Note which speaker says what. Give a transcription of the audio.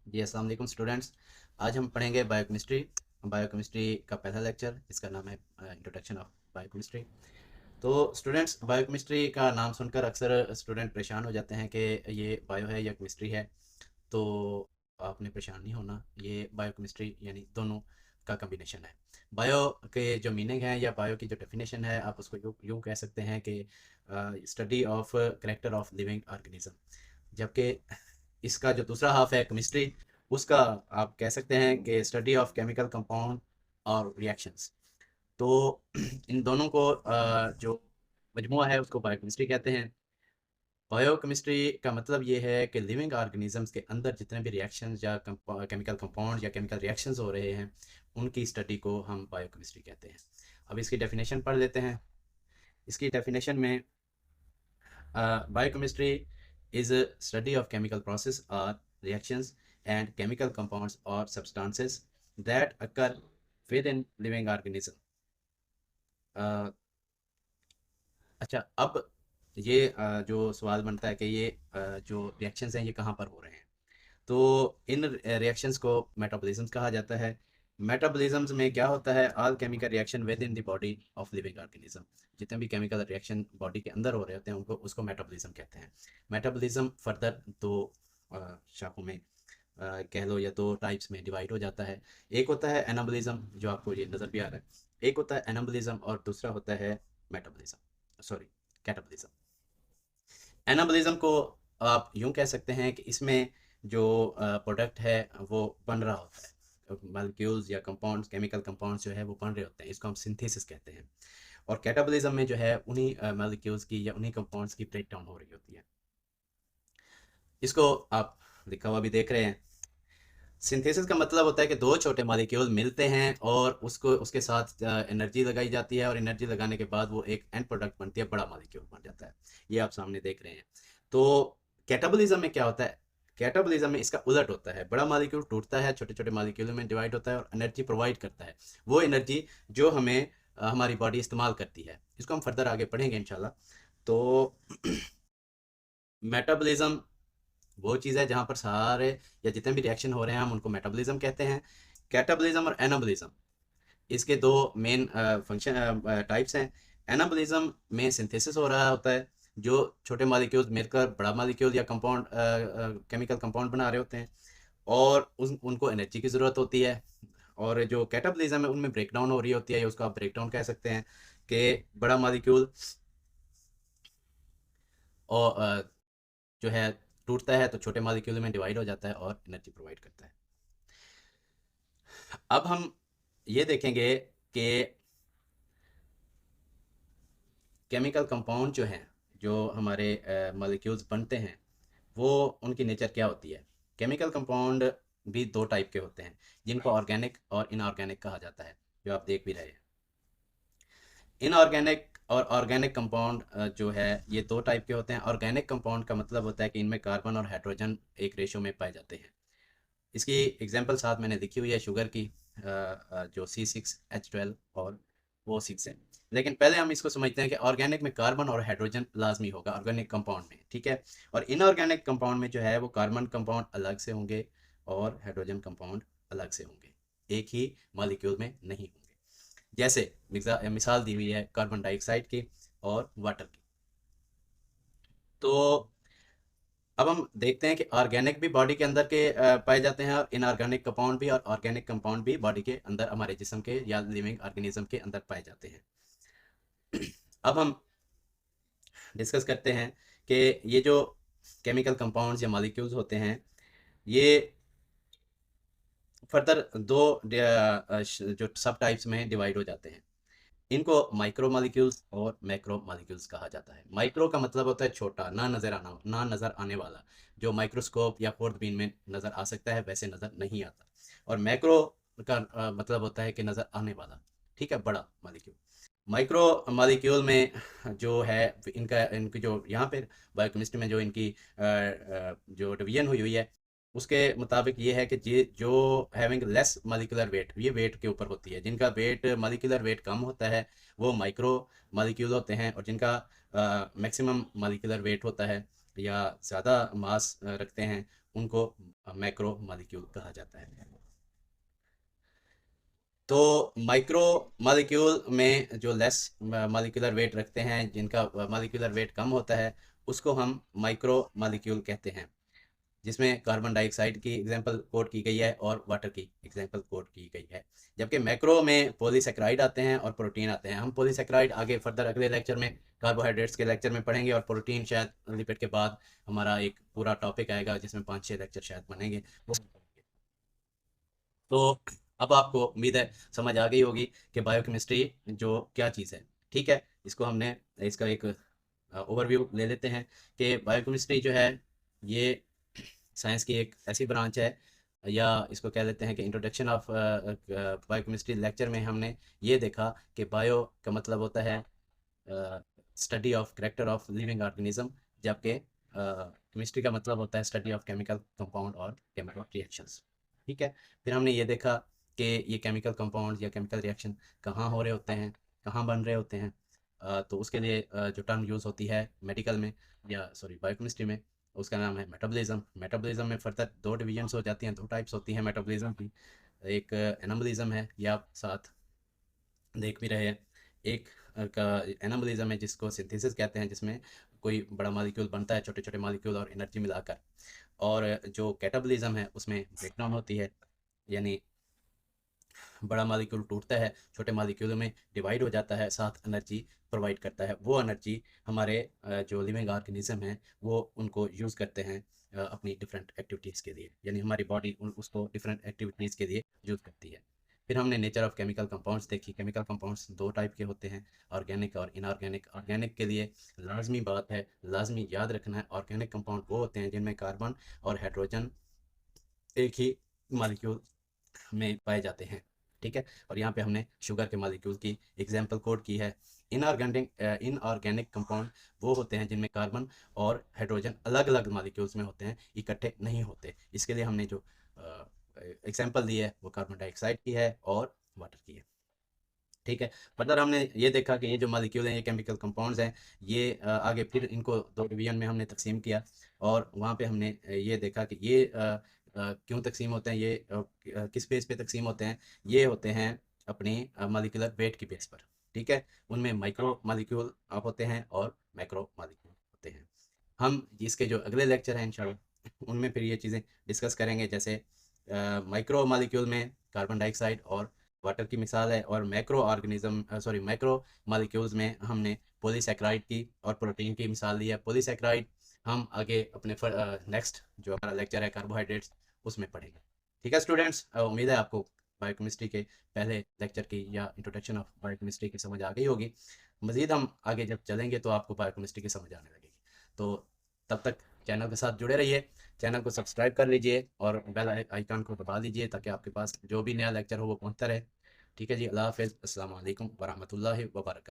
Speaker 1: जी अस्सलाम वालेकुम स्टूडेंट्स। आज हम पढ़ेंगे बायोकेमिस्ट्री। बायोकेमिस्ट्री का पहला लेक्चर, इसका नाम है इंट्रोडक्शन ऑफ बायोकेमिस्ट्री। तो स्टूडेंट्स, बायोकेमिस्ट्री का नाम सुनकर अक्सर स्टूडेंट परेशान हो जाते हैं कि ये बायो है या केमिस्ट्री है। तो आपने परेशान नहीं होना, ये बायोकेमिस्ट्री यानी दोनों का कम्बिनेशन है। बायो के जो मीनिंग है या बायो की जो डेफिनेशन है, आप उसको यूँ कह सकते हैं कि study of character of living organism. जबकि इसका जो दूसरा हाफ है केमिस्ट्री, उसका आप कह सकते हैं कि स्टडी ऑफ केमिकल कंपाउंड और रिएक्शंस। तो इन दोनों को जो मजमुआ है उसको बायोकेमिस्ट्री कहते हैं। बायोकेमिस्ट्री का मतलब ये है कि लिविंग ऑर्गेनिजम्स के अंदर जितने भी रिएक्शंस या केमिकल कंपाउंड या केमिकल रिएक्शंस हो रहे हैं, उनकी स्टडी को हम बायोकेमिस्ट्री कहते हैं। अब इसकी डेफिनेशन पढ़ लेते हैं। इसकी डेफिनेशन में biochemistry is a study of chemical process or reactions and chemical compounds or substances that occur within living organism. अच्छा, अब ये जो सवाल बनता है कि ये जो रिएक्शंस हैं ये कहाँ पर हो रहे हैं। तो इन रिएक्शंस को मेटाबॉलिज्म कहा जाता है। मेटाबॉलिज्म में क्या होता है? All chemical reaction with in the body of living organism. जितने भी केमिकल रिएक्शन बॉडी के अंदर हो रहे होते हैं उनको उसको मेटाबॉलिज्म कहते हैं। मेटाबॉलिज्म फर्दर दो शाखों में कह लो या दो टाइप्स में डिवाइड हो जाता है। एक होता है एनाबॉलिज्म, जो आपको ये नज़र भी आ रहा है। एक होता है एनाबॉलिज्म और दूसरा होता है मेटाबॉलिज्म, सॉरी, कैटाबॉलिज्म। एनाबॉलिज्म को आप यूं कह सकते हैं कि इसमें जो प्रोडक्ट है वो बन रहा होता है, मॉलिक्यूल्स या कंपाउंड्स, केमिकल कंपाउंड्स जो है वो बन रहे होते हैं, इसको हम सिंथेसिस कहते हैं। और कैटाबॉलिज्म में जो है उन्हीं मॉलिक्यूल्स की या उन्हीं कंपाउंड्स की ब्रेक डाउन हो रही होती है। इसको आप लिखा हुआ भी देख रहे हैं। सिंथेसिस का मतलब होता है कि दो छोटे मॉलिक्यूल मिलते हैं और उसको उसके साथ एनर्जी लगाई जाती है, और एनर्जी लगाने के बाद वो एक एंड प्रोडक्ट बनती है, बड़ा मॉलिक्यूल बन जाता है। ये आप सामने देख रहे हैं। तो कैटाबॉलिज्म में क्या होता है? कैटाबॉलिज्म में इसका उलट होता है। बड़ा मॉलिक्यूल टूटता है, छोटे छोटे मॉलिक्यूल में डिवाइड होता है और एनर्जी प्रोवाइड करता है। वो एनर्जी जो हमें हमारी बॉडी इस्तेमाल करती है। इसको हम फर्दर आगे पढ़ेंगे इंशाल्लाह। तो मेटाबॉलिज्म वो चीज़ है जहाँ पर सारे या जितने भी रिएक्शन हो रहे हैं हम उनको मेटाबॉलिज्म कहते हैं। कैटाबॉलिज्म और एनाबॉलिज्म, इसके दो मेन फंक्शन टाइप्स हैं। एनाबॉलिज्म में सिंथेसिस हो रहा होता है, जो छोटे मॉलिक्यूल्स मिलकर बड़ा मॉलिक्यूल या कंपाउंड, केमिकल कंपाउंड बना रहे होते हैं, और उनको एनर्जी की ज़रूरत होती है। और जो कैटाबॉलिज्म है उनमें ब्रेकडाउन हो रही होती है, या उसको आप ब्रेकडाउन कह सकते हैं कि बड़ा मॉलिक्यूल और जो है टूटता है तो छोटे मॉलिक्यूल में डिवाइड हो जाता है और एनर्जी प्रोवाइड करता है। अब हम ये देखेंगे कि केमिकल कंपाउंड जो हैं, जो हमारे मॉलिक्यूल्स बनते हैं, वो उनकी नेचर क्या होती है। केमिकल कंपाउंड भी दो टाइप के होते हैं, जिनको ऑर्गेनिक और इनऑर्गेनिक कहा जाता है, जो आप देख भी रहे हैं। इनऑर्गेनिक और ऑर्गेनिक कंपाउंड जो है ये दो टाइप के होते हैं। ऑर्गेनिक कंपाउंड का मतलब होता है कि इनमें कार्बन और हाइड्रोजन एक रेशो में पाए जाते हैं। इसकी एग्जांपल साथ मैंने लिखी हुई है शुगर की, जो C6H12 और O6 है। लेकिन पहले हम इसको समझते हैं कि ऑर्गेनिक में कार्बन और हाइड्रोजन लाजमी होगा ऑर्गेनिक कंपाउंड में, ठीक है। और इनऑर्गेनिक कंपाउंड में जो है वो कार्बन कंपाउंड अलग से होंगे और हाइड्रोजन कंपाउंड अलग से होंगे, एक ही मॉलिक्यूल में नहीं होंगे। जैसे मिसाल दी हुई है कार्बन डाइऑक्साइड की और वाटर की। तो अब हम देखते हैं कि ऑर्गेनिक भी बॉडी के अंदर के पाए जाते हैं, और इनऑर्गेनिक कंपाउंड भी और ऑर्गेनिक कंपाउंड भी बॉडी के अंदर, हमारे जिस्म के या लिविंग ऑर्गेनिज्म के अंदर पाए जाते हैं। अब हम डिस्कस करते हैं कि ये जो केमिकल कंपाउंड्स या मॉलिक्यूल्स होते हैं, ये फर्दर दो जो सब टाइप्स में डिवाइड हो जाते हैं। इनको माइक्रो मॉलिक्यूल्स और मैक्रो मॉलिक्यूल्स कहा जाता है। माइक्रो का मतलब होता है छोटा, ना नज़र आने वाला, जो माइक्रोस्कोप या खुर्दबीन में नज़र आ सकता है वैसे नज़र नहीं आता। और मैक्रो का मतलब होता है कि नज़र आने वाला, ठीक है, बड़ा मॉलिक्यूल। माइक्रो मॉलिक्यूल में जो है इनकी जो यहाँ पे बायोकेमिस्ट्री में जो इनकी जो डिवीजन हुई हुई है, उसके मुताबिक ये है कि जो हैविंग लेस मॉलिक्यूलर वेट, ये वेट के ऊपर होती है। जिनका वेट मॉलिक्यूलर वेट कम होता है वो माइक्रो मॉलिक्यूल होते हैं, और जिनका मैक्सिमम मॉलिक्यूलर वेट होता है या ज़्यादा मास रखते हैं उनको मैक्रो मॉलिक्यूल कहा जाता है। तो माइक्रो मॉलिक्यूल में जो लेस मॉलिक्यूलर वेट रखते हैं, जिनका मॉलिक्यूलर वेट कम होता है, उसको हम माइक्रो मॉलिक्यूल कहते हैं, जिसमें कार्बन डाइऑक्साइड की एग्जांपल कोट की गई है और वाटर की एग्जांपल कोट की गई है। जबकि मैक्रो में पॉलीसेकेराइड आते हैं और प्रोटीन आते हैं। हम पॉलीसेकेराइड आगे फर्दर अगले लेक्चर में, कार्बोहाइड्रेट्स के लेक्चर में पढ़ेंगे, और प्रोटीन शायद लिपिड के बाद हमारा एक पूरा टॉपिक आएगा जिसमें 5-6 लेक्चर शायद बनेंगे। तो अब आपको उम्मीद है समझ आ गई होगी कि बायोकेमिस्ट्री जो क्या चीज़ है। ठीक है, इसको हमने इसका एक ओवरव्यू ले लेते हैं कि बायोकेमिस्ट्री जो है ये साइंस की एक ऐसी ब्रांच है, या इसको कह लेते हैं कि इंट्रोडक्शन ऑफ बायोकेमिस्ट्री लेक्चर में हमने ये देखा कि बायो का मतलब होता है study of character of living organism, जबकि केमिस्ट्री का मतलब होता है स्टडी ऑफ केमिकल कंपाउंड और केमिकल रिएक्शंस। ठीक है, फिर हमने ये देखा कि ये केमिकल कंपाउंड या केमिकल रिएक्शन कहाँ हो रहे होते हैं, कहाँ बन रहे होते हैं। तो उसके लिए जो टर्म यूज़ होती है मेडिकल में, या सॉरी बायोकेमिस्ट्री में, उसका नाम है मेटाबॉलिज्म। मेटाबॉलिज्म में फर्दर दो डिवीजन्स हो जाती हैं, दो टाइप्स होती हैं मेटाबॉलिज्म की। एक एनाबॉलिज्म है, या आप साथ देख भी रहे हैं। एक का एनाबॉलिज्म है जिसको सिंथेसिस कहते हैं, जिसमें कोई बड़ा मॉलिक्यूल बनता है छोटे छोटे मॉलिक्यूल और एनर्जी मिलाकर। और जो कैटाबॉलिज्म है उसमें ब्रेकडाउन होती है, यानी बड़ा मॉलिक्यूल टूटता है, छोटे मॉलिक्यूलों में डिवाइड हो जाता है, साथ एनर्जी प्रोवाइड करता है। वो एनर्जी हमारे जो लिविंग ऑर्गेनिज्म हैं वो उनको यूज़ करते हैं अपनी डिफरेंट एक्टिविटीज़ के लिए, यानी हमारी बॉडी उसको डिफरेंट एक्टिविटीज़ के लिए यूज़ करती है। फिर हमने नेचर ऑफ केमिकल कंपाउंड्स देखी। केमिकल कंपाउंड्स दो टाइप के होते हैं, ऑर्गेनिक और इनऑर्गेनिक। ऑर्गेनिक के लिए लाजमी बात है, लाजमी याद रखना है, ऑर्गेनिक कंपाउंड वो होते हैं जिनमें कार्बन और हाइड्रोजन एक ही मॉलिक्यूल में पाए जाते हैं। ठीक है, और यहाँ पे हमने शुगर के मॉलिक्यूल की एग्जांपल कोड की है। इनऑर्गेनिक कंपाउंड वो होते हैं जिनमें कार्बन और हाइड्रोजन अलग अलग मॉलिक्यूल्स में होते हैं, इकट्ठे नहीं होते। इसके लिए हमने जो एग्जांपल दी है वो कार्बन डाइऑक्साइड की है और वाटर की है। ठीक है, मतलब हमने ये देखा कि ये जो मॉलिक्यूल हैं, ये केमिकल कंपाउंड्स हैं। ये आगे फिर इनको दो डिवीजन में हमने तकसीम किया, और वहाँ पे हमने ये देखा कि ये क्यों तकसीम होते हैं, ये किस बेस पे तकसीम होते हैं। ये होते हैं अपनी मॉलिक्यूलर वेट की बेस पर। ठीक है, उनमें माइक्रो मॉलिक्यूल आप होते हैं और मैक्रो मॉलिक्यूल होते हैं। हम इसके जो अगले लेक्चर हैं इंशाल्लाह उनमें फिर ये चीज़ें डिस्कस करेंगे, जैसे माइक्रो मॉलिक्यूल में कार्बन डाइऑक्साइड और वाटर की मिसाल है, और macro organism sorry macro molecules में हमने पॉलीसेकेराइड की और प्रोटीन की मिसाल दी है। पॉलीसेकेराइड हम आगे अपने नेक्स्ट जो हमारा लेक्चर है कार्बोहाइड्रेट्स उसमें पढ़ेंगे। ठीक है स्टूडेंट्स, उम्मीद है आपको बायोकेमिस्ट्री के पहले लेक्चर की या इंट्रोडक्शन ऑफ बायोकेमिस्ट्री की समझ आ गई होगी। मज़ीद हम आगे जब चलेंगे तो आपको बायोकेमिस्ट्री की समझ आने लगेगी। तो तब तक चैनल के साथ जुड़े रहिए, चैनल को सब्सक्राइब कर लीजिए और बेल आइकन को दबा दीजिए ताकि आपके पास जो भी नया लेक्चर हो वो पहुंचता रहे। ठीक है जी, अल्लाह हाफ़िज़, अस्सलाम वालेकुम वरहमतुल्लाहि वबरकातुहू।